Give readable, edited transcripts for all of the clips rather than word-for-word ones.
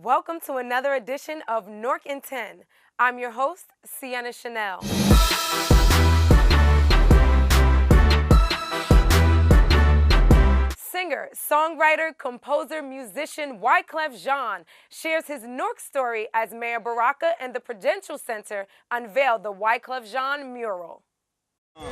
Welcome to another edition of Newarkin 10. I'm your host, Sienna Chanel. Singer, songwriter, composer, musician Wyclef Jean shares his Newark story as Mayor Baraka and the Prudential Center unveiled the Wyclef Jean mural.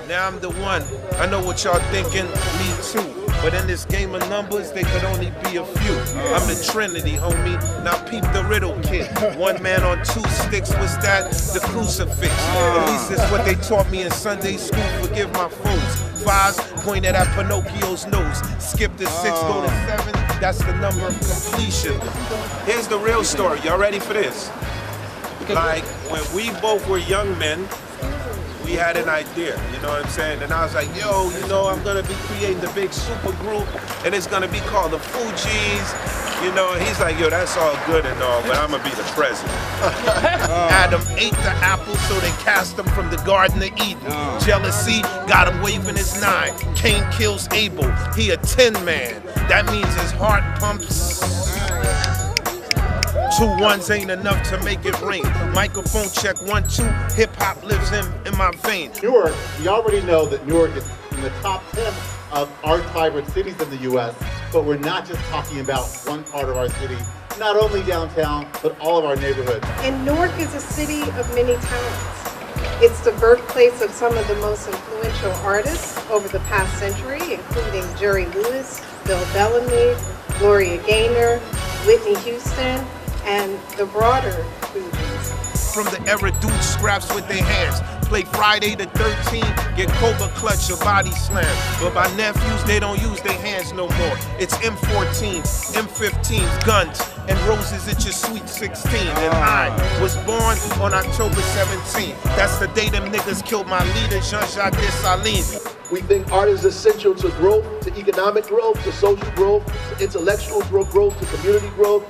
Now I'm the one. I know what y'all thinking, me too. But in this game of numbers, they could only be a few. I'm the Trinity, homie. Now peep the riddle, kid. One man on two sticks, what's that? The crucifix. At least it's what they taught me in Sunday school. Forgive my foes. Fives pointed at Pinocchio's nose. Skip to 6, go to 7. That's the number of completion. Here's the real story. Y'all ready for this? Like when we both were young men, we had an idea, you know what I'm saying? And I was like, yo, you know, I'm gonna be creating the big super group and it's gonna be called the Fugees. You know, and he's like, yo, that's all good and all, but I'm gonna be the president. Adam ate the apple, so they cast him from the Garden of Eden. Jealousy got him waving his 9. Cain kills Abel, he a 10 man. That means his heart pumps. 2 ones ain't enough to make it rain. Microphone check 1, 2. Hip hop lives in my vein. Newark, we already know that Newark is in the top 10 of arts vibrant cities in the U.S., but we're not just talking about one part of our city, not only downtown, but all of our neighborhoods. And Newark is a city of many talents. It's the birthplace of some of the most influential artists over the past century, including Jerry Lewis, Bill Bellamy, Gloria Gaynor, Whitney Houston, and the broader Fugees. From the era dudes scraps with their hands. Play Friday the 13th, get Cobra Clutch, your body slam. But my nephews, they don't use their hands no more. It's M14s, M15s, guns, and roses at your sweet 16. And I was born on October 17th. That's the day them niggas killed my leader, Jean-Jacques Dessalines. We think art is essential to growth, to economic growth, to social growth, to intellectual growth, to community growth.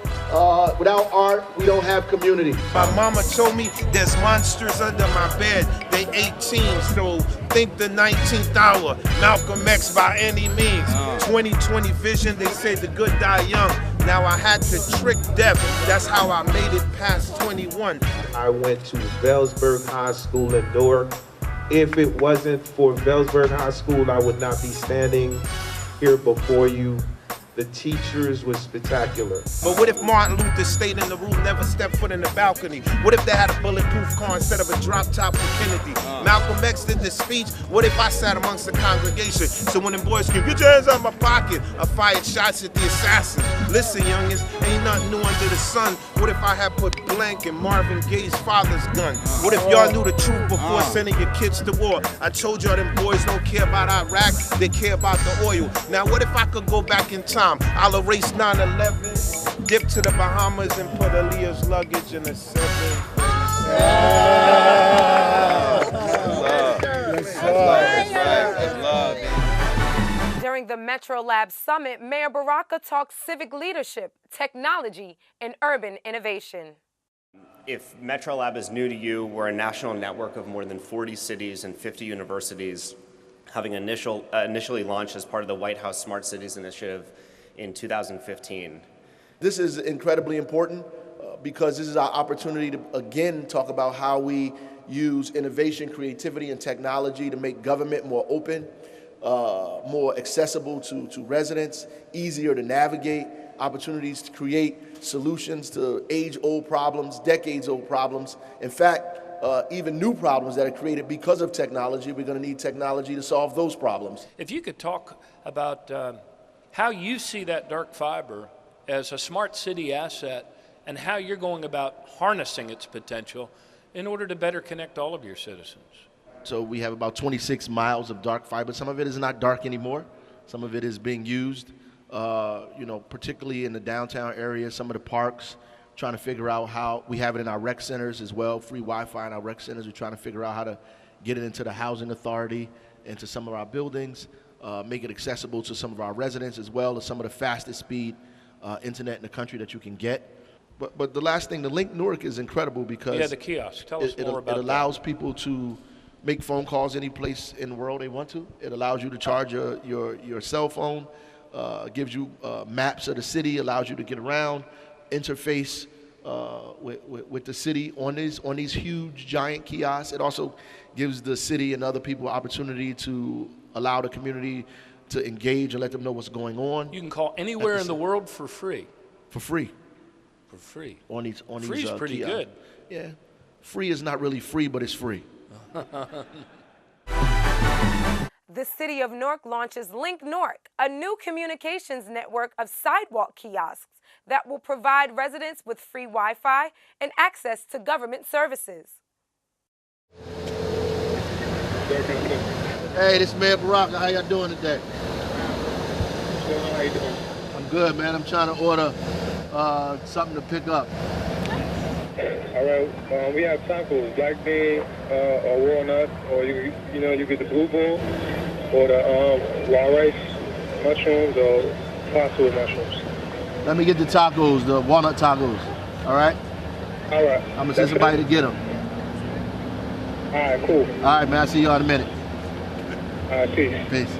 Without art, we don't have community. My mama told me there's monsters under my bed. They 18, so think the 19th hour. Malcolm X by any means. 20/20 vision, they say the good die young. Now I had to trick death. That's how I made it past 21. I went to Velsburg High School in Newark. If it wasn't for Velsburg High School, I would not be standing here before you. The teachers were spectacular. But what if Martin Luther stayed in the room, never stepped foot in the balcony? What if they had a bulletproof car instead of a drop top for Kennedy? Malcolm X did the speech. What if I sat amongst the congregation? So when them boys scream, get your hands out of my pocket, I fired shots at the assassin. Listen, youngins, ain't nothing new under the sun. What if I had put blank in Marvin Gaye's father's gun? What if y'all knew the truth before sending your kids to war? I told y'all them boys don't care about Iraq, they care about the oil. Now what if I could go back in time? I'll erase 9/11, dip to the Bahamas and put Aaliyah's luggage in a 7. During the Metro Lab Summit, Mayor Baraka talked civic leadership, technology, and urban innovation. If Metro Lab is new to you, we're a national network of more than 40 cities and 50 universities, having initially launched as part of the White House Smart Cities Initiative in 2015. This is incredibly important because this is our opportunity to, again, talk about how we use innovation, creativity, and technology to make government more open, more accessible to residents, easier to navigate, opportunities to create solutions to age-old problems, decades-old problems. In fact, even new problems that are created because of technology, we're going to need technology to solve those problems. If you could talk about how you see that dark fiber as a smart city asset and how you're going about harnessing its potential in order to better connect all of your citizens. So we have about 26 miles of dark fiber. Some of it is not dark anymore. Some of it is being used, particularly in the downtown area, some of the parks, trying to figure out how we have it in our rec centers as well, free Wi-Fi in our rec centers. We're trying to figure out how to get it into the housing authority, into some of our buildings, make it accessible to some of our residents as well as some of the fastest speed internet in the country that you can get. But the last thing, the Link Newark is incredible because the kiosk. Tell us more about it allows people to make phone calls any place in the world they want to. It allows you to charge your cell phone, gives you maps of the city, allows you to get around, interface with the city on these huge giant kiosks. It also gives the city and other people opportunity to allow the community to engage and let them know what's going on. You can call anywhere in the world for free. For free. For free. On these Free's pretty kiosks. good. Yeah. Free is not really free, but it's free. The city of Newark launches Link Newark, a new communications network of sidewalk kiosks that will provide residents with free Wi-Fi and access to government services. Hey, this is Mayor Baraka. How y'all doing today? How you doing? I'm good, man. I'm trying to order something to pick up. All right, we have tacos, black bean or walnut, or you get the blue ball, or the wild rice mushrooms, or pasta with mushrooms. Let me get the tacos, the walnut tacos. All right? All right. I'm gonna send somebody to get them. All right, cool. All right, man. I'll see you in a minute. All right, peace. Peace.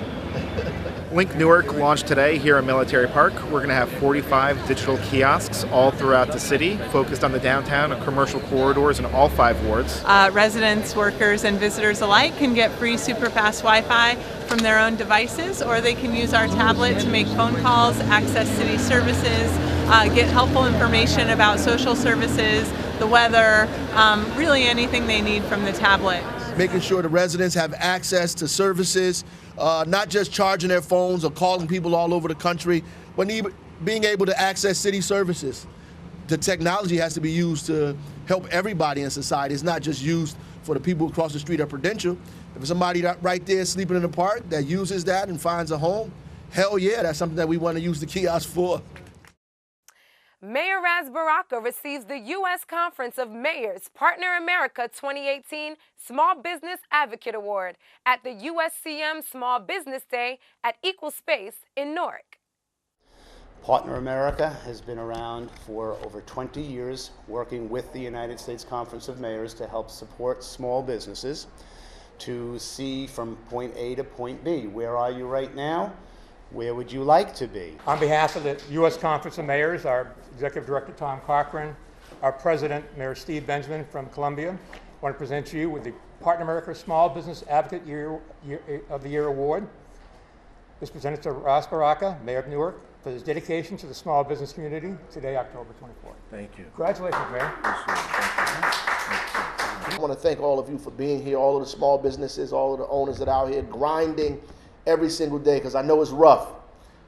Link Newark launched today here in Military Park. We're going to have 45 digital kiosks all throughout the city, focused on the downtown and commercial corridors in all 5 wards. Residents, workers, and visitors alike can get free super fast Wi-Fi from their own devices, or they can use our tablet to make phone calls, access city services, get helpful information about social services, the weather, really anything they need from the tablet. Making sure the residents have access to services, not just charging their phones or calling people all over the country, but being able to access city services. The technology has to be used to help everybody in society. It's not just used for the people across the street at Prudential. If somebody right there sleeping in the park that uses that and finds a home, hell yeah, that's something that we want to use the kiosk for. Mayor Ras Baraka receives the U.S. Conference of Mayors Partner America 2018 Small Business Advocate Award at the USCM Small Business Day at Equal Space in Newark. Partner America has been around for over 20 years, working with the United States Conference of Mayors to help support small businesses to see from point A to point B. Where are you right now? Where would you like to be? On behalf of the U.S. Conference of Mayors, our Executive Director Tom Cochran, our President Mayor Steve Benjamin from Columbia, I want to present you with the Partner America Small Business Advocate of the Year Award. This is presented to Ras Baraka, Mayor of Newark, for his dedication to the small business community today, October 24th. Thank you. Congratulations, Mayor. I want to thank all of you for being here, all of the small businesses, all of the owners that are out here grinding every single day, because I know it's rough.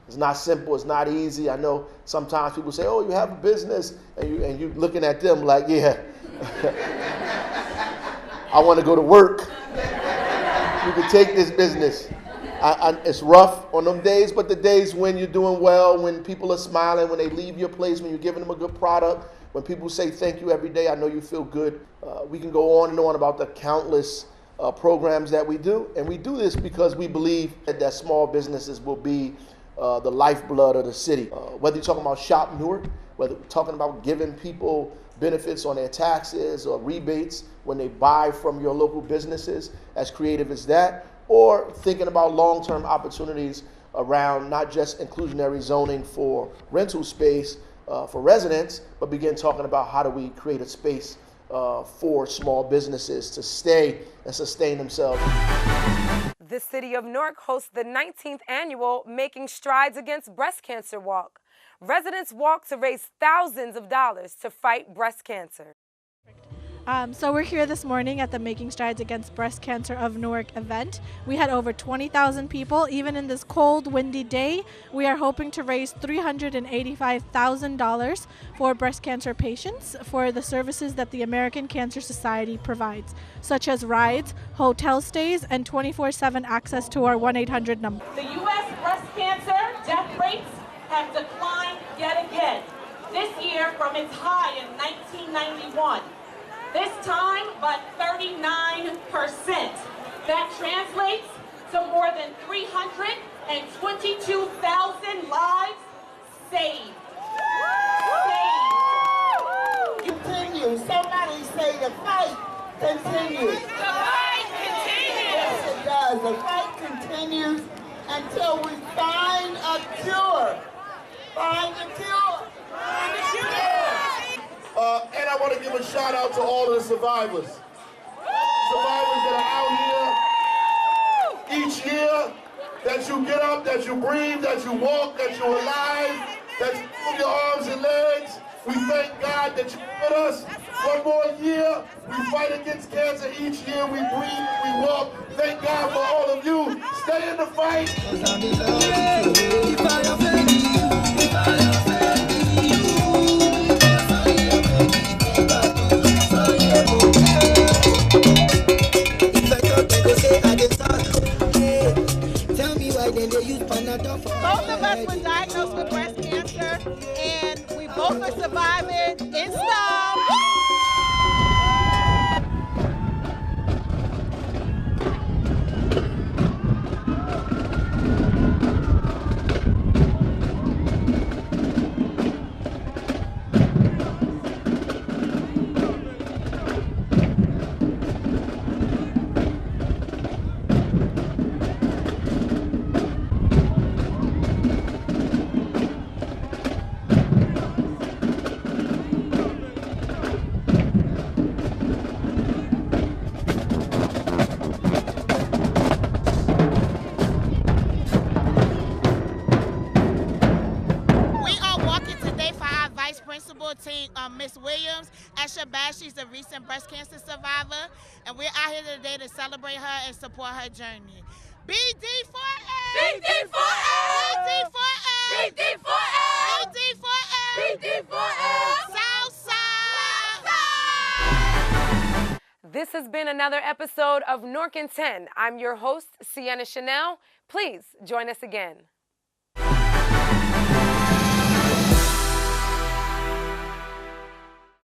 It's not simple, it's not easy. I know sometimes people say, oh, you have a business, and you're looking at them like, yeah, I want to go to work. You can take this business. It's rough on them days, but the days when you're doing well, when people are smiling, when they leave your place, when you're giving them a good product, when people say thank you every day, I know you feel good. We can go on and on about the countless programs that we do, and we do this because we believe that small businesses will be the lifeblood of the city. Whether you're talking about Shop Newark, whether you're talking about giving people benefits on their taxes or rebates when they buy from your local businesses, as creative as that, or thinking about long-term opportunities around not just inclusionary zoning for rental space for residents, but begin talking about how do we create a space for small businesses to stay and sustain themselves. The city of Newark hosts the 19th annual Making Strides Against Breast Cancer Walk. Residents walk to raise thousands of dollars to fight breast cancer. So we're here this morning at the Making Strides Against Breast Cancer of Newark event. We had over 20,000 people. Even in this cold, windy day, we are hoping to raise $385,000 for breast cancer patients for the services that the American Cancer Society provides, such as rides, hotel stays, and 24/7 access to our 1-800 number. The U.S. breast cancer death rates have declined yet again, this year from its high in 1991. This time, but 39%. That translates to more than 322,000 lives saved. Continue. Somebody say the fight continues. The fight continues. Yes, it does. The fight continues until we find a cure. Find a cure. Find a cure. to all of the survivors. Survivors that are out here each year, that you get up, that you breathe, that you walk, that you're alive, that you move your arms and legs. We thank God that you're with us. One more year, we fight against cancer each year. We breathe, we walk. Thank God for all of you. Stay in the fight. Both of us were diagnosed with breast cancer, and we both are surviving. It's Principal team, Miss Williams, Esha Bash. She's a recent breast cancer survivor, and we're out here today to celebrate her and support her journey. BD4A! BD4A! BD4A! BD4A! BD4A! BD4A! Southside! This has been another episode of Newarkin 10. I'm your host, Sienna Chanel. Please join us again.